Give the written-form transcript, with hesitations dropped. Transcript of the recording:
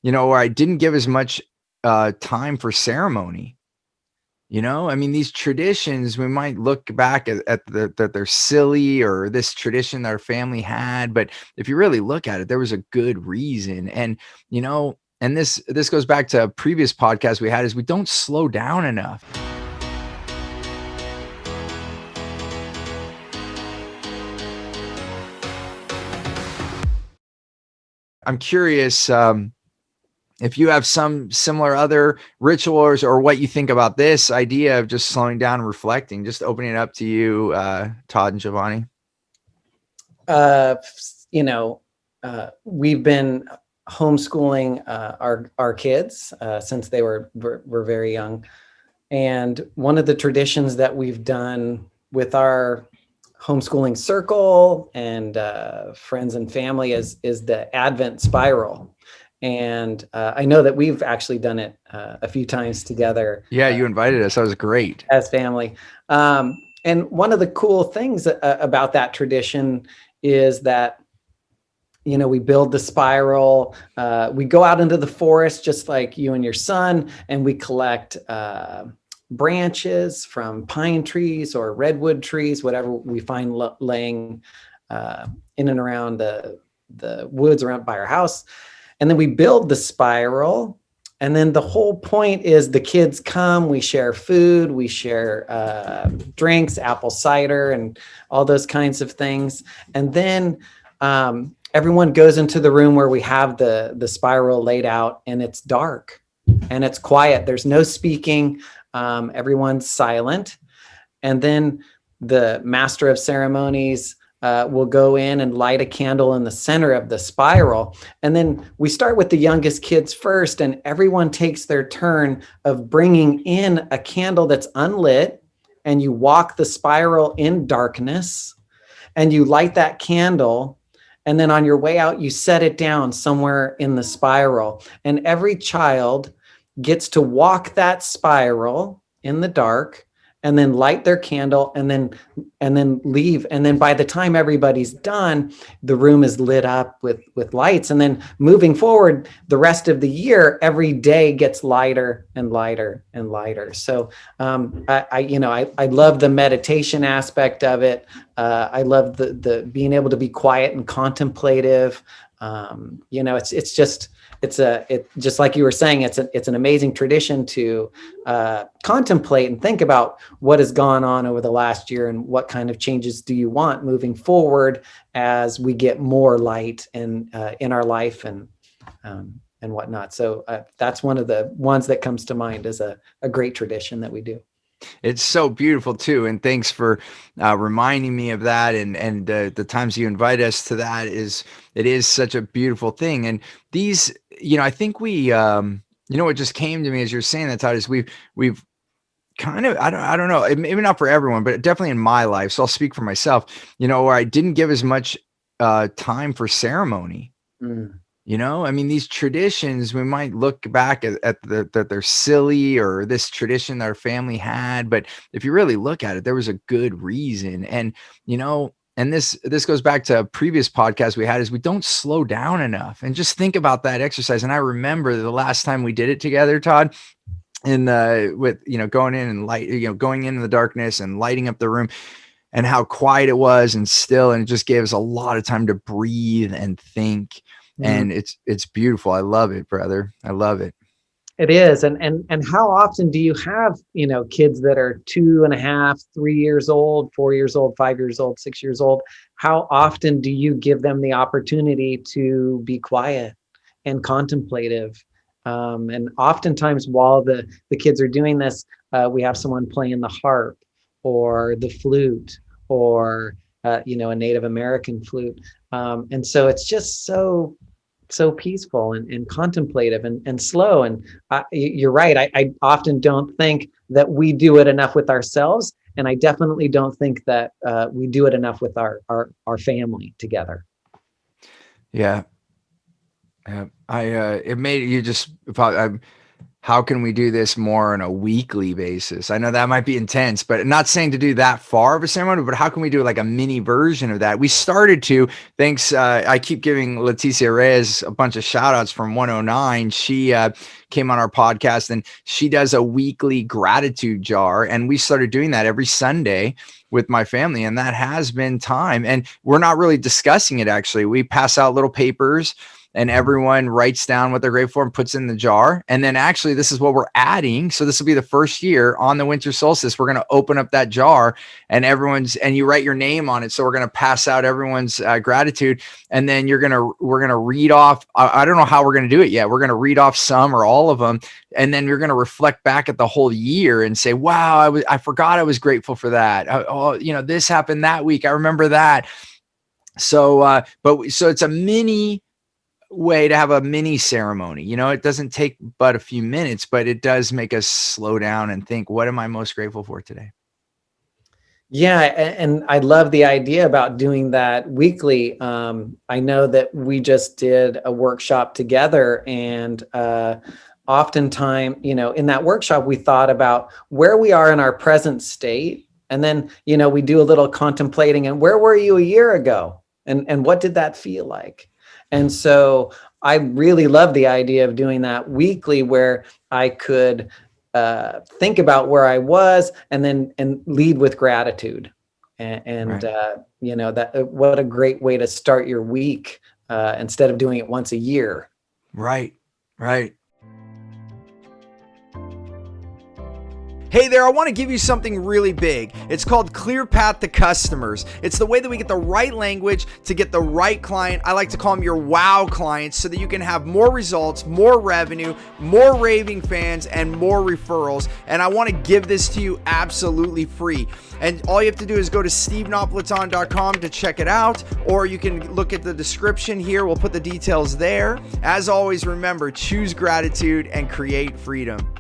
where I didn't give as much time for ceremony. I mean, these traditions, we might look back that they're silly, or this tradition that our family had, but if you really look at it, there was a good reason. And this goes back to a previous podcast we had, is we don't slow down enough. I'm curious, if you have some similar other rituals, or what you think about this idea of just slowing down and reflecting. Just opening it up to you, Todd and Giovanni. Uh, you know, we've been homeschooling our kids since they were very young, and one of the traditions that we've done with our homeschooling circle and friends and family is the Advent spiral. And I know that we've actually done it a few times together. Yeah, you invited us. That was great. As family. And one of the cool things about that tradition is that, we build the spiral. We go out into the forest, just like you and your son, and we collect branches from pine trees or redwood trees, whatever we find laying in and around the woods around by our house. And then we build the spiral. And then the whole point is the kids come, we share food, we share drinks, apple cider, and all those kinds of things. And then everyone goes into the room where we have the spiral laid out, and it's dark and it's quiet. There's no speaking. Everyone's silent. And then the master of ceremonies will go in and light a candle in the center of the spiral. And then we start with the youngest kids first, and everyone takes their turn of bringing in a candle that's unlit, and you walk the spiral in darkness, and you light that candle. And then on your way out, you set it down somewhere in the spiral. And every child gets to walk that spiral in the dark, and then light their candle, and then leave. And then by the time everybody's done, the room is lit up with lights. And then moving forward, the rest of the year, every day gets lighter and lighter and lighter. So I love the meditation aspect of it. I love the being able to be quiet and contemplative. It's just like you were saying, it's an amazing tradition to contemplate and think about what has gone on over the last year, and what kind of changes do you want moving forward as we get more light in our life and whatnot. So that's one of the ones that comes to mind as a great tradition that we do. It's so beautiful too, and thanks for reminding me of that. And the times you invite us to that, it is such a beautiful thing. And these, I think we, what just came to me as you're saying that, Todd, is we've kind of, I don't know, maybe not for everyone, but definitely in my life. So I'll speak for myself. Where I didn't give as much time for ceremony. I mean, these traditions, we might look back at that they're silly, or this tradition that our family had, but if you really look at it, there was a good reason. And this goes back to a previous podcast we had, is we don't slow down enough. And just think about that exercise. And I remember the last time we did it together, Todd, with going in and going into the darkness and lighting up the room, and how quiet it was and still, and it just gave us a lot of time to breathe and think. And it's beautiful. I love it, brother. I love it. It is. And how often do you have, kids that are 2.5, 3 years old, 4 years old, 5 years old, 6 years old? How often do you give them the opportunity to be quiet and contemplative? And oftentimes while the kids are doing this, we have someone playing the harp or the flute, or a Native American flute. And so it's just so peaceful and contemplative and slow. And you're right. I often don't think that we do it enough with ourselves. And I definitely don't think that we do it enough with our family together. Yeah. It made you just, how can we do this more on a weekly basis? I know that might be intense, but not saying to do that far of a ceremony, but how can we do like a mini version of that? We started to, thanks. I keep giving Leticia Reyes a bunch of shout outs from 109. She came on our podcast and she does a weekly gratitude jar. And we started doing that every Sunday with my family. And that has been time. And we're not really discussing it, actually. We pass out little papers and everyone writes down what they're grateful for and puts in the jar. And then actually, this is what we're adding. So this will be the first year on the winter solstice. We're going to open up that jar and and you write your name on it. So we're going to pass out everyone's gratitude. And then we're going to read off. I don't know how we're going to do it yet. We're going to read off some or all of them. And then you're going to reflect back at the whole year and say, wow, I forgot I was grateful for that. This happened that week. I remember that. So it's a mini way to have a mini ceremony. It doesn't take but a few minutes, but it does make us slow down and think, what am I most grateful for today? Yeah, and I love the idea about doing that weekly. I know that we just did a workshop together, and oftentimes, in that workshop, we thought about where we are in our present state. And then, we do a little contemplating, and where were you a year ago? And what did that feel like? And so I really love the idea of doing that weekly, where I could think about where I was and lead with gratitude. And right. That what a great way to start your week instead of doing it once a year. Right. Hey there, I want to give you something really big. It's called Clear Path to Customers. It's the way that we get the right language to get the right client. I like to call them your wow clients, so that you can have more results, more revenue, more raving fans, and more referrals. And I want to give this to you absolutely free. And all you have to do is go to stevenapolitan.com to check it out, or you can look at the description here. We'll put the details there. As always, remember, choose gratitude and create freedom.